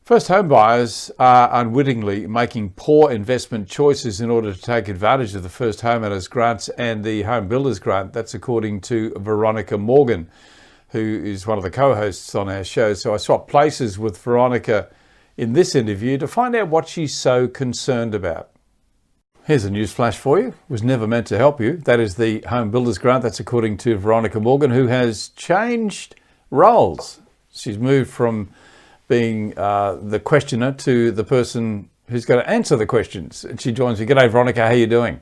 First home buyers are unwittingly making poor investment choices in order to take advantage of the first homeowners grants and the home builders grant. That's according to Veronica Morgan, who is one of the co-hosts on our show. So I swapped places with Veronica in this interview to find out what she's so concerned about. Here's a news flash for you. It was never meant to help you. That is the home builders grant. That's according to Veronica Morgan, who has changed roles. She's moved from being the questioner to the person who's going to answer the questions. And she joins me. G'day, Veronica. How are you doing?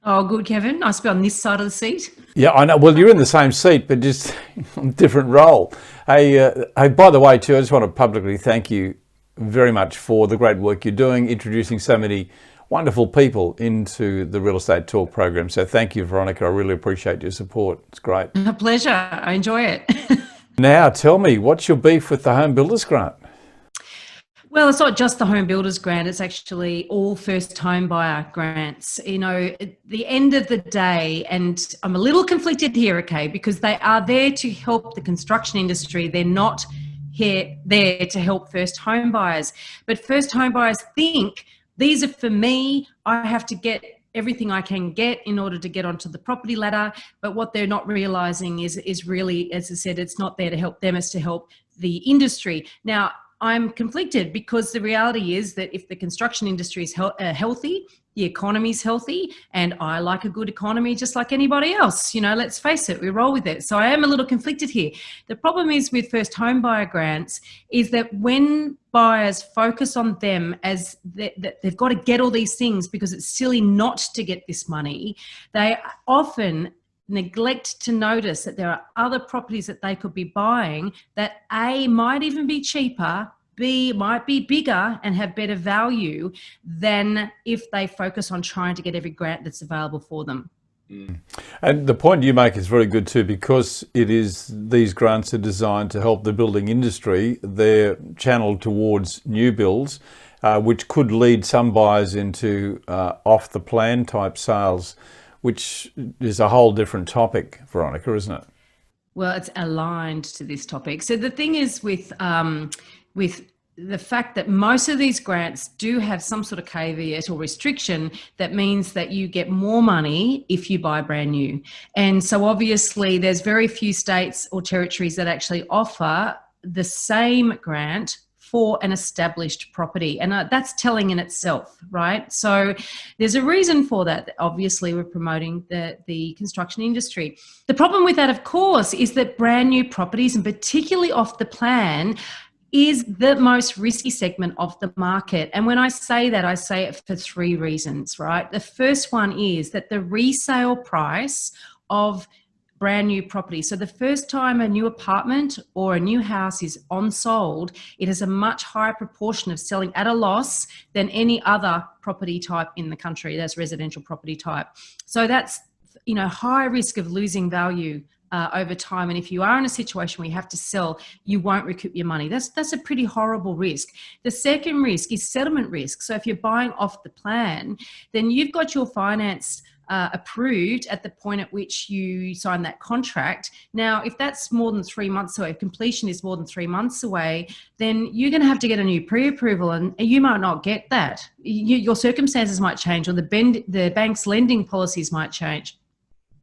Oh, good, Kevin. Nice to be on this side of the seat. Yeah, I know. Well, you're in the same seat, but just a different role. Hey, by the way, too, I just want to publicly thank you very much for the great work you're doing, introducing so many wonderful people into the Real Estate Talk program. So thank you, Veronica. I really appreciate your support. It's great. A pleasure. I enjoy it. Now, tell me, what's your beef with the home builders grant? Well, it's not just the home builders grant. It's actually all first home buyer grants. You know, at the end of the day, and I'm a little conflicted here, okay, because they are there to help the construction industry. They're not there to help first home buyers. But first home buyers think, these are for me. I have to get everything I can get in order to get onto the property ladder. But what they're not realizing is really, as I said, it's not there to help them, it's to help the industry. Now, I'm conflicted because the reality is that if the construction industry is healthy, the economy's healthy, and I like a good economy just like anybody else. You know, let's face it, we roll with it. So I am a little conflicted here. The problem is with first home buyer grants is that when buyers focus on them as that they've got to get all these things because it's silly not to get this money, they often neglect to notice that there are other properties that they could be buying that A, might even be cheaper, B, might be bigger and have better value than if they focus on trying to get every grant that's available for them. And the point you make is very good too, because these grants are designed to help the building industry. They're channeled towards new builds, which could lead some buyers into off the plan type sales, which is a whole different topic, Veronica, isn't it? Well, it's aligned to this topic. So the thing is with the fact that most of these grants do have some sort of caveat or restriction that means that you get more money if you buy brand new. And so obviously there's very few states or territories that actually offer the same grant for an established property. And that's telling in itself, right? So there's a reason for that. Obviously, we're promoting the construction industry. The problem with that, of course, is that brand new properties, and particularly off the plan, is the most risky segment of the market. And when I say that, I say it for three reasons, right? The first one is that the resale price of brand new property. So the first time a new apartment or a new house is on sold, it has a much higher proportion of selling at a loss than any other property type in the country. That's residential property type. So that's, you know, high risk of losing value over time. And if you are in a situation where you have to sell, you won't recoup your money. That's a pretty horrible risk. The second risk is settlement risk. So if you're buying off the plan, then you've got your finance approved at the point at which you sign that contract. Now, if that's more than 3 months away, if completion is more than 3 months away, then you're going to have to get a new pre-approval, and you might not get that. Your circumstances might change, or the bank's lending policies might change.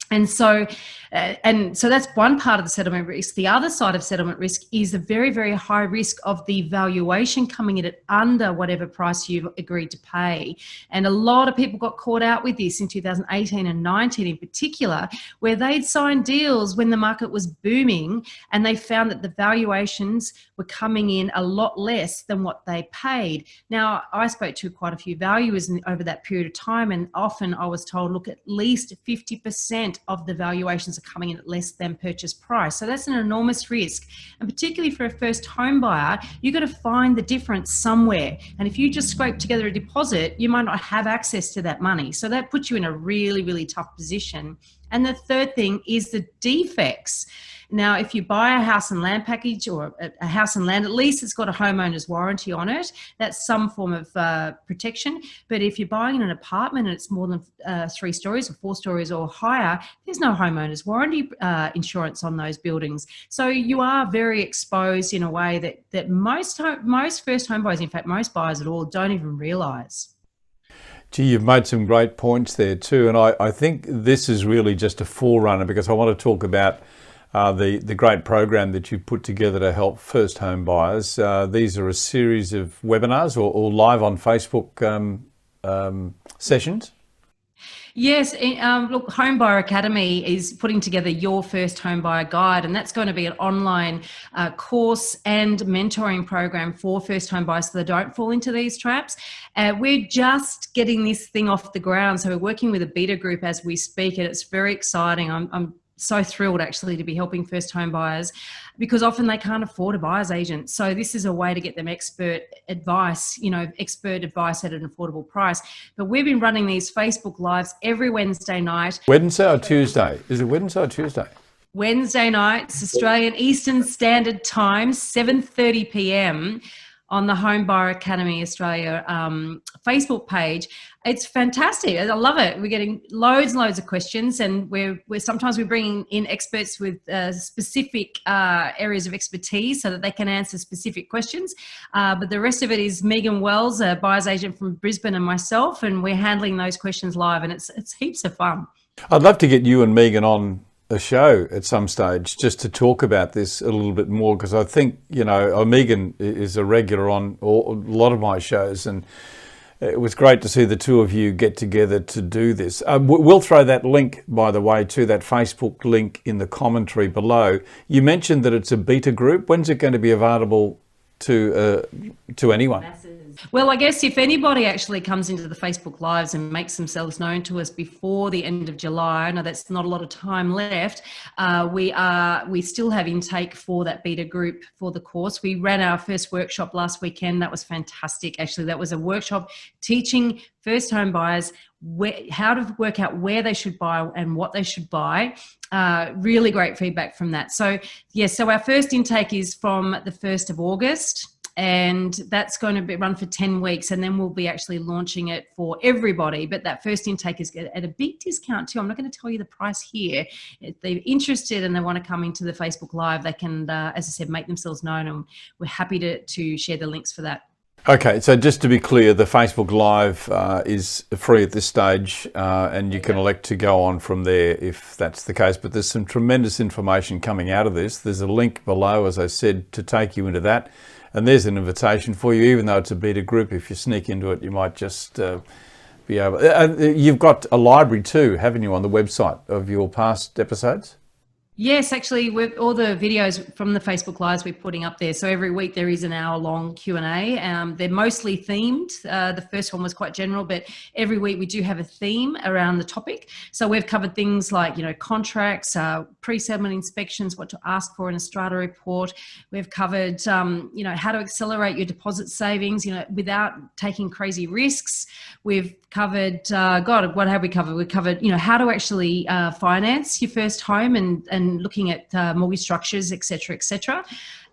And so that's one part of the settlement risk. The other side of settlement risk is a very, very high risk of the valuation coming in at under whatever price you've agreed to pay. And a lot of people got caught out with this in 2018 and 19 in particular, where they'd signed deals when the market was booming, and they found that the valuations were coming in a lot less than what they paid. Now, I spoke to quite a few valuers over that period of time, and often I was told, look, at least 50% of the valuations are coming in at less than purchase price. So that's an enormous risk. And particularly for a first home buyer, you've got to find the difference somewhere. And if you just scrape together a deposit, you might not have access to that money. So that puts you in a really, really tough position. And the third thing is the defects. Now, if you buy a house and land package or a house and land, at least it's got a homeowner's warranty on it. That's some form of protection. But if you're buying an apartment and it's more than 3 stories or 4 stories or higher, there's no homeowner's warranty insurance on those buildings. So you are very exposed in a way that most first home buyers, in fact, most buyers at all, don't even realise. Gee, you've made some great points there too, and I think this is really just a forerunner, because I want to talk about the great program that you put together to help first home buyers. These are a series of webinars or live on Facebook sessions. Yes, look, Home Buyer Academy is putting together your first home buyer guide, and that's going to be an online course and mentoring program for first home buyers so they don't fall into these traps. We're just getting this thing off the ground, so we're working with a beta group as we speak, and it's very exciting. I'm so thrilled actually to be helping first home buyers, because often they can't afford a buyer's agent. So this is a way to get them expert advice at an affordable price. But we've been running these Facebook Lives every Wednesday night. Wednesday or Tuesday? Is it Wednesday or Tuesday? Wednesday nights, Australian Eastern Standard Time, 7:30 p.m. on the Home Buyer Academy Australia Facebook page. It's fantastic. I love it. We're getting loads and loads of questions, and we're sometimes bringing in experts with specific areas of expertise so that they can answer specific questions. But the rest of it is Megan Wells, a buyer's agent from Brisbane, and myself, and we're handling those questions live, and it's heaps of fun. I'd love to get you and Megan on a show at some stage just to talk about this a little bit more, because I think, Megan is a regular on a lot of my shows, and it was great to see the two of you get together to do this. We'll throw that link, by the way, to that Facebook link in the commentary below. You mentioned that it's a beta group. When's it going to be available to anyone? Well, I guess if anybody actually comes into the Facebook Lives and makes themselves known to us before the end of July, I know that's not a lot of time left, we still have intake for that beta group for the course. We ran our first workshop last weekend. That was fantastic. Actually, that was a workshop teaching first home buyers how to work out where they should buy and what they should buy. Really great feedback from that. So yes, so our first intake is from the 1st of August. And that's going to be run for 10 weeks, and then we'll be actually launching it for everybody. But that first intake is at a big discount too. I'm not going to tell you the price here. If they're interested and they want to come into the Facebook Live, they can, as I said, make themselves known, and we're happy to share the links for that. Okay, so just to be clear, the Facebook Live is free at this stage, and you can elect to go on from there if that's the case. But there's some tremendous information coming out of this. There's a link below, as I said, to take you into that. And there's an invitation for you, even though it's a beta group. If you sneak into it, you might just be able... you've got a library too, haven't you, on the website of your past episodes? Yes, actually, all the videos from the Facebook Lives we're putting up there. So every week there is an hour-long Q&A. They're mostly themed. The first one was quite general, but every week we do have a theme around the topic. So we've covered things like, contracts, pre-settlement inspections, what to ask for in a strata report. We've covered, how to accelerate your deposit savings, without taking crazy risks. We've covered, what have we covered? We've covered, how to actually finance your first home and looking at mortgage structures, et cetera,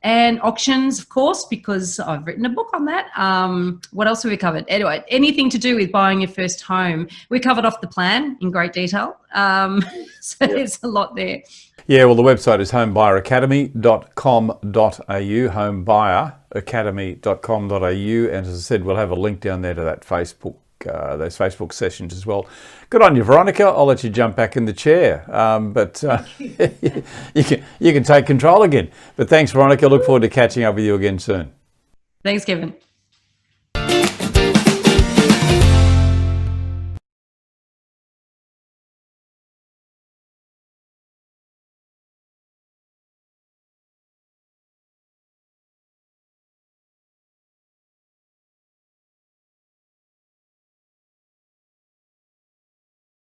and auctions, of course, because I've written a book on that. What else have we covered? Anyway, anything to do with buying your first home. We covered off the plan in great detail. There's a lot there. Yeah, well, the website is homebuyeracademy.com.au, homebuyeracademy.com.au, and as I said, we'll have a link down there to that Facebook, those Facebook sessions as well. Good on you, Veronica. I'll let you jump back in the chair, but you can take control again. But thanks, Veronica. Look forward to catching up with you again soon. Thanks, Kevin.